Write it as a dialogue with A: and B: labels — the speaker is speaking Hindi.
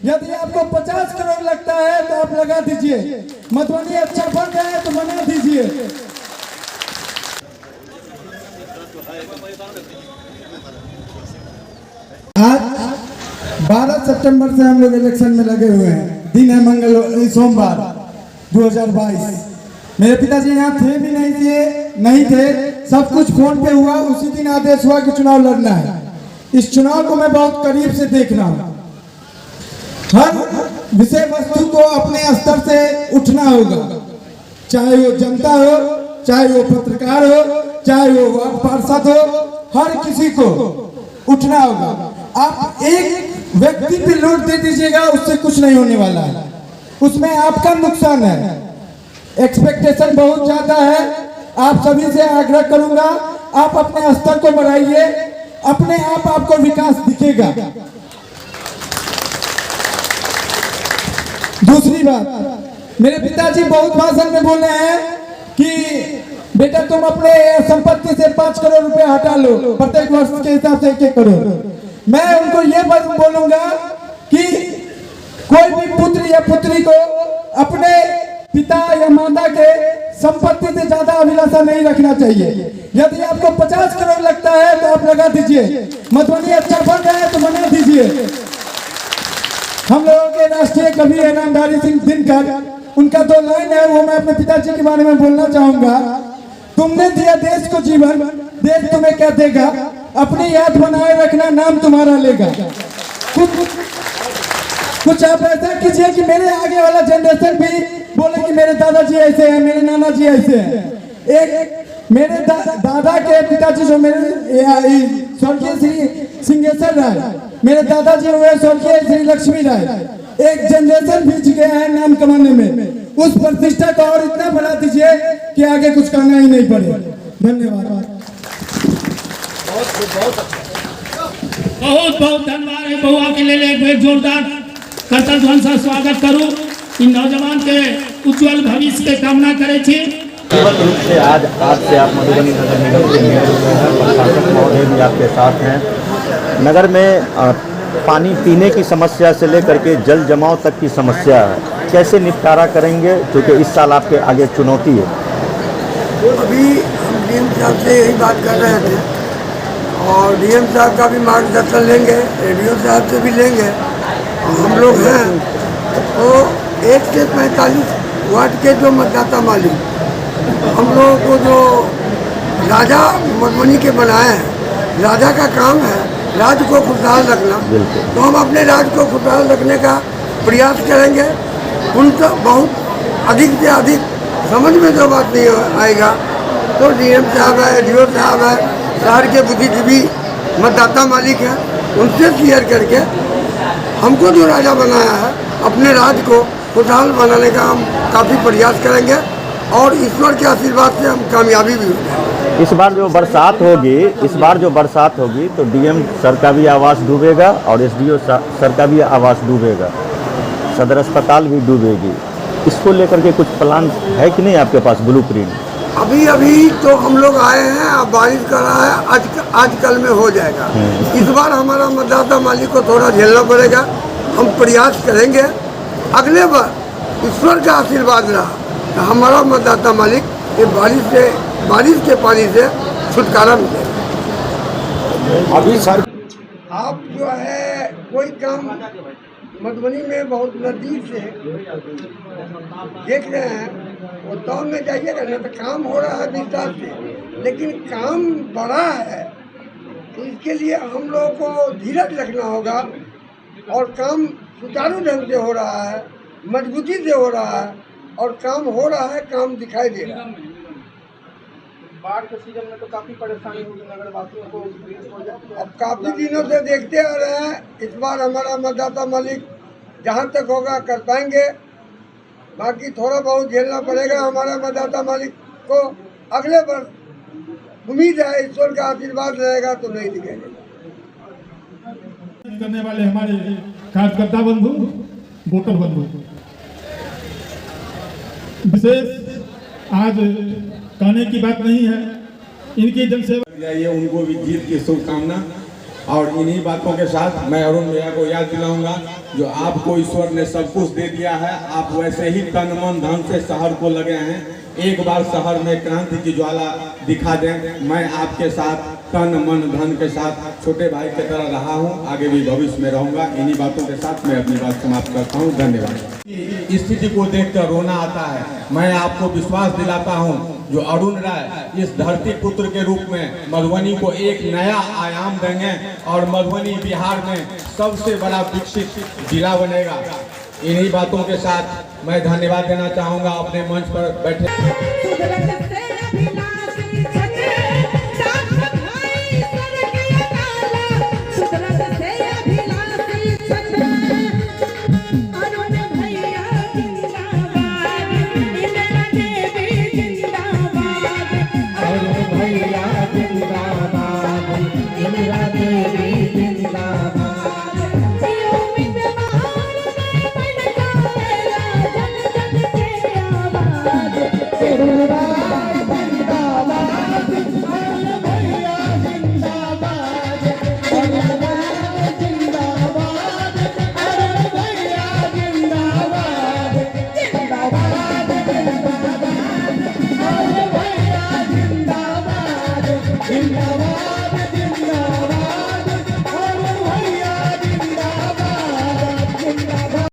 A: यदि आपको 50 करोड़ लगता है तो आप लगा दीजिए। मधुबनी अच्छा बन गया है तो बना दीजिए। आज 12 सितंबर से हम लोग इलेक्शन में लगे हुए हैं। दिन है सोमवार 2022। मेरे पिताजी यहाँ थे भी नहीं थे। सब कुछ फोन पे हुआ। उसी दिन आदेश हुआ कि चुनाव लड़ना है। इस चुनाव को मैं बहुत करीब से देख रहा हूँ। हर विषय वस्तु को अपने स्तर से उठना होगा, चाहे वो जनता हो, चाहे वो पत्रकार हो, चाहे वो वार्ड पार्षद हो, हर किसी को उठना होगा। आप एक व्यक्ति पे लूट दे दीजिएगा, उससे कुछ नहीं होने वाला है। उसमें आपका नुकसान है। एक्सपेक्टेशन बहुत ज्यादा है। आप सभी से आग्रह करूंगा, आप अपने स्तर को बढ़ाइए, अपने आप आपको विकास दिखेगा। दूसरी बात, मेरे पिताजी बहुत भाषण में बोले हैं कि बेटा तुम अपने संपत्ति से 5 करोड़ रुपए हटा लो, प्रत्येक वर्ष के हिसाब से 1-1 करोड़। मैं उनको ये बात बोलूंगा कि कोई भी पुत्र या पुत्री को अपने पिता या माता के संपत्ति से ज्यादा अभिलाषा नहीं रखना चाहिए। यदि आपको 50 करोड़ लगता है तो आप लगा दीजिए। मधुबनी अच्छा बन गया है तो बना दीजिए। हम लोगों के राष्ट्रीय कवि है नामधारी सिंह दिनकर, उनका 2 लाइन है, वो मैं अपने पिताजी के बारे में बोलना चाहूंगा। तुमने दिया देश को जीवन, देश तुम्हें क्या देगा? अपनी याद बनाए रखना, नाम तुम्हारा लेगा। कुछ आप ऐसा कीजिए कि मेरे आगे वाला जनरेशन भी बोले कि मेरे दादाजी ऐसे हैं, मेरे नाना जी ऐसे हैं। एक मेरे दादा के पिताजी जो मेरे स्वर्गीय श्री सिंहेश्वर राय, मेरे दादाजी हुए स्वर्गीय श्री लक्ष्मी राय। एक जनरेशन बीच गया है नाम कमाने में। उस प्रतिष्ठा को और इतना बढ़ा दीजिए कि आगे कुछ करना ही नहीं पड़े। धन्यवाद।
B: बहुत बहुत धन्यवाद है। बहुआ के लिए एक जोरदार करतल ध्वनि से स्वागत करूं। इन नौजवान के उज्जवल भविष्य के कामना करे छी।
C: रूप से आज से आप मधुबनी नगर निगम के मेयर हुए हैं, प्रशासक महोदय भी आपके साथ हैं। नगर में पानी पीने की समस्या से लेकर के जल जमाव तक की समस्या है, कैसे निपटारा करेंगे, क्योंकि इस साल आपके आगे चुनौती है।
D: अभी हम डीएम साहब से यही बात कर रहे थे और डीएम साहब का भी मार्गदर्शन लेंगे, एडीओ साहब से भी लेंगे। हम लोग हैं तो 1 से 45 वार्ड के जो मतदाता मालिक, हम लोगों को जो राजा मधुबनी के बनाए हैं, राजा का काम है राज्य को खुशहाल रखना। तो हम अपने राज्य को खुशहाल रखने का प्रयास करेंगे। उनका बहुत अधिक से अधिक समझ में जो बात नहीं आएगा तो डीएम साहब है, एडीओ साहब है, शहर के बुद्धिजीवी मतदाता मालिक हैं, उनसे शेयर करके हमको जो राजा बनाया है अपने राज्य को खुशहाल बनाने का हम काफ़ी प्रयास करेंगे और ईश्वर के आशीर्वाद से हम कामयाबी भी होंगे।
C: इस बार जो बरसात होगी तो डीएम सर का भी आवास डूबेगा और एसडीओ सर का भी आवास डूबेगा, सदर अस्पताल भी डूबेगी। इसको लेकर के कुछ प्लान है कि नहीं आपके पास, ब्लूप्रिंट?
D: अभी तो हम लोग आए हैं, अब बारिश कर रहा है, आज कल में हो जाएगा। इस बार हमारा मतदाता मालिक को थोड़ा झेलना पड़ेगा। हम प्रयास करेंगे अगले बार ईश्वर का आशीर्वाद रहा तो हमारा मतदाता मालिक ये बारिश के पानी से छुटकारा मिलेगा।
C: अभी सर
D: आप जो है कोई काम मधुबनी में बहुत नजदीक से देख रहे हैं, वो टाउन में जाइएगा ना तो काम हो रहा है विस्तार से, लेकिन काम बड़ा है तो इसके लिए हम लोगों को धीरज रखना होगा और काम सुचारू ढंग से हो रहा है, मजबूती से हो रहा है और काम हो रहा है, काम दिखाई दे रहा है।
E: बाढ़ के सीजन में तो काफी परेशानी होगी नगर वासियों को।
D: अब काफी दिनों से देखते आ रहे हैं, इस बार हमारा मतदाता मालिक जहां तक होगा कर पाएंगे, बाकी थोड़ा बहुत झेलना पड़ेगा हमारा मतदाता मालिक को। अगले वर्ष उम्मीद है ईश्वर का आशीर्वाद रहेगा तो नहीं दिखेगा।
F: करने वाले हमारे कार्यकर्ता बंधु, वोटर बंधु, विशेष आज कहने की बात नहीं है, इनकी जनसेवा
G: उनको भी जीत की शुभकामना। और इन्हीं बातों के साथ मैं अरुण भैया को याद दिलाऊंगा, जो आपको ईश्वर ने सब कुछ दे दिया है, आप वैसे ही तन मन धन से शहर को लगे हैं। एक बार शहर में क्रांति की ज्वाला दिखा दें। मैं आपके साथ तन मन धन के साथ छोटे भाई की तरह रहा हूं, आगे भी भविष्य में रहूंगा। इन्हीं बातों के साथ मैं अपनी बात समाप्त करता हूं। धन्यवाद। स्थिति को देखकर रोना आता है। मैं आपको विश्वास दिलाता हूं, जो अरुण राय इस धरती पुत्र के रूप में मधुबनी को एक नया आयाम देंगे और मधुबनी बिहार में सबसे बड़ा विकसित जिला बनेगा। इन्हीं बातों के साथ मैं धन्यवाद देना चाहूँगा अपने मंच पर बैठे